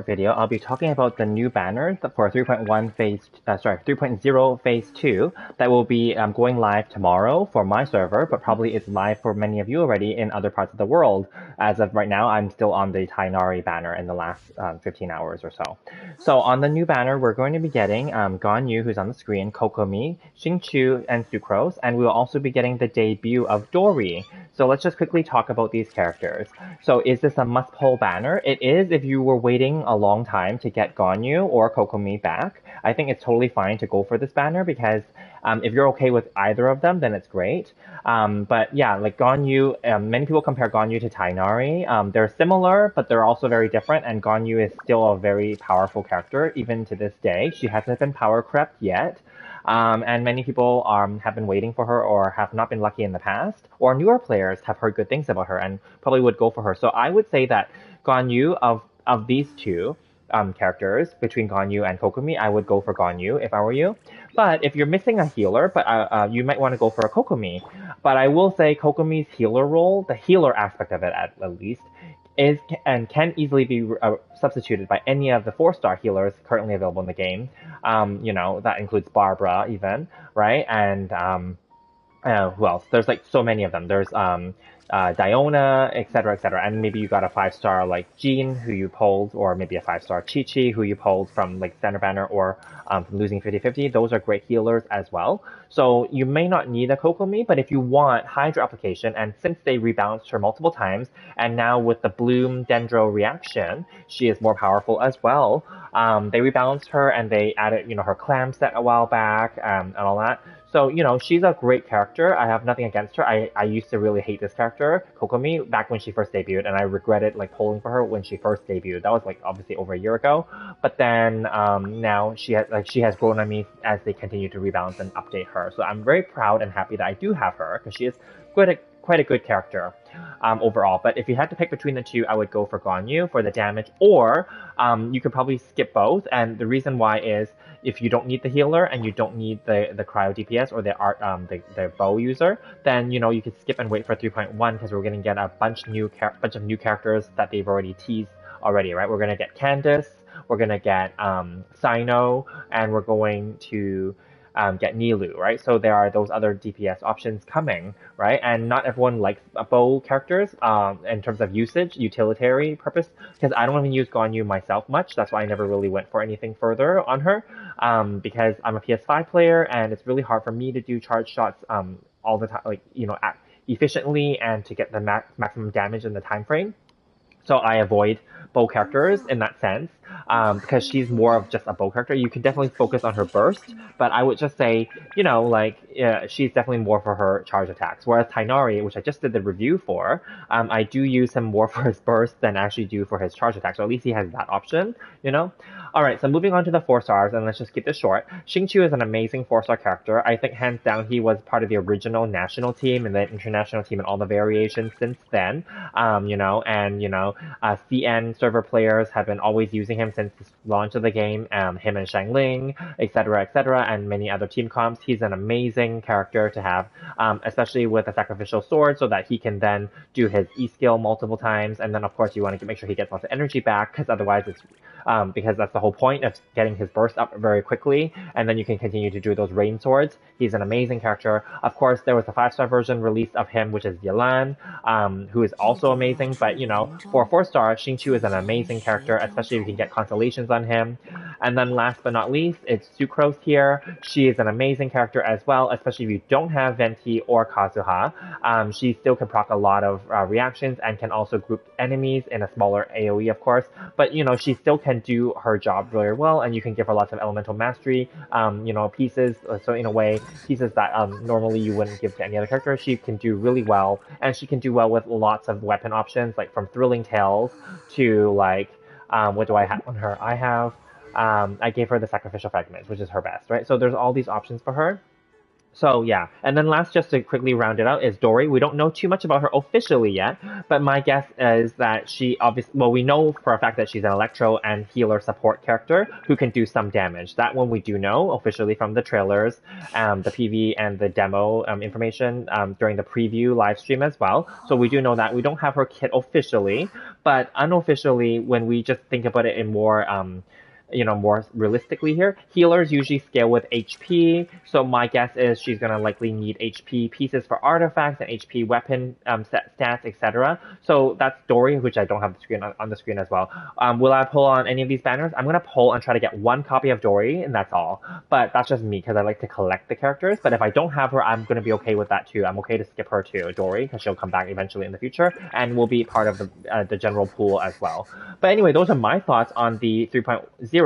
Video, I'll be talking about the new banner for 3.1 3.0 phase 2 that will be going live tomorrow for my server, but probably it's live for many of you already in other parts of the world. As of right now, I'm still on the Tainari banner in the last 15 hours or so. So on the new banner, we're going to be getting Ganyu, who's on the screen, Kokomi, xingqiu, and sucrose, and we'll also be getting the debut of Dory. So let's just quickly talk about these characters. So is this a must-pull banner? It is if you were waiting a long time to get Ganyu or Kokomi back. I think it's totally fine to go for this banner because if you're okay with either of them, then it's great. But yeah, like Ganyu, many people compare Ganyu to Tainari. They're similar, but they're also very different, and Ganyu is still a very powerful character, even to this day. She hasn't been power crept yet. And many people have been waiting for her or have not been lucky in the past, or newer players have heard good things about her and probably would go for her. So I would say that Ganyu, of these two characters, between Ganyu and Kokomi, I would go for Ganyu if I were you. But if you're missing a healer, you might want to go for a Kokomi. But I will say Kokomi's healer role, the healer aspect of it at least, is and can easily be substituted by any of the 4-star healers currently available in the game. That includes Barbara even, right? And who else? There's like so many of them. There's Diona, etc., etc. And maybe you got a 5-star like Jean who you pulled, or maybe a 5-star Chi-Chi who you pulled from like Standard Banner or from losing 50-50. Those are great healers as well. So you may not need a Kokomi, but if you want Hydro application, and since they rebalanced her multiple times, and now with the Bloom Dendro reaction, she is more powerful as well. They rebalanced her and they added, her clam set a while back and all that. So, she's a great character. I have nothing against her. I used to really hate this character, Kokomi, back when she first debuted, and I regretted like polling for her when she first debuted. That was like obviously over a year ago. But then now she has grown on me as they continue to rebalance and update her. So I'm very proud and happy that I do have her because she is quite a good character overall. But if you had to pick between the two, I would go for Ganyu for the damage, or you could probably skip both. And the reason why is if you don't need the healer and you don't need the cryo DPS or the bow user, then you could skip and wait for 3.1 because we're going to get a bunch of new characters that they've already teased already, right? We're going to get Candace, we're going to get Sino, and we're going to get Nilu, right? So there are those other DPS options coming, right? And not everyone likes bow characters in terms of usage, utilitarian purpose, because I don't even use Ganyu myself much. That's why I never really went for anything further on her, because I'm a PS5 player and it's really hard for me to do charge shots all the time, efficiently and to get the maximum damage in the time frame. So I avoid bow characters in that sense, because she's more of just a bow character. You can definitely focus on her burst, but I would just say, she's definitely more for her charge attacks. Whereas Tainari, which I just did the review for, I do use him more for his burst than I actually do for his charge attack. So at least he has that option. Alright, so moving on to the 4-stars, and let's just keep this short. Xingqiu is an amazing 4-star character. I think hands down he was part of the original national team and the international team and all the variations since then. CN server players have been always using him since the launch of the game, him and Shangling, etc., and many other team comps. He's an amazing character to have, especially with a sacrificial sword, so that he can then do his E-skill multiple times, and then of course you want to make sure he gets lots of energy back, because otherwise it's because that's the whole point of getting his burst up very quickly, and then you can continue to do those rain swords. He's an amazing character. Of course, there was a 5-star version released of him, which is Yelan, who is also amazing, but for a 4-star, Xingqiu is an amazing character, especially if you can get constellations on him. And then last but not least, it's Sucrose here. She is an amazing character as well, especially if you don't have Venti or Kazuha. She still can proc a lot of reactions and can also group enemies in a smaller AoE, of course. But, she still can do her job very well, and you can give her lots of elemental mastery, pieces. So in a way, pieces that normally you wouldn't give to any other character, she can do really well. And she can do well with lots of weapon options, like from Thrilling Tales to what do I have on her? I gave her the Sacrificial Fragments, which is her best, right? So there's all these options for her. So yeah, and then last, just to quickly round it out, is Dory. We don't know too much about her officially yet, but my guess is that she obviously, well, we know for a fact that she's an electro and healer support character who can do some damage. That one we do know officially from the trailers, the PV and the demo information during the preview live stream as well. So we do know that. We don't have her kit officially, but unofficially, when we just think about it in more more realistically here, healers usually scale with HP, so my guess is she's gonna likely need HP pieces for artifacts and HP weapon stats, etc. So that's Dory, which I don't have the screen on the screen as well. Will I pull on any of these banners? I'm gonna pull and try to get one copy of Dory, and that's all. But that's just me, because I like to collect the characters, but if I don't have her, I'm gonna be okay with that too. I'm okay to skip her too, Dory, because she'll come back eventually in the future, and will be part of the general pool as well. But anyway, those are my thoughts on the 3.0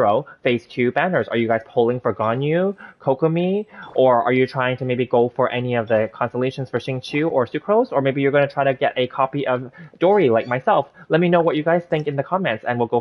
Phase 2 banners. Are you guys polling for Ganyu, Kokomi, or are you trying to maybe go for any of the constellations for xingqiu or sucrose, or maybe you're going to try to get a copy of Dory like myself? Let me know what you guys think in the comments, and we'll go from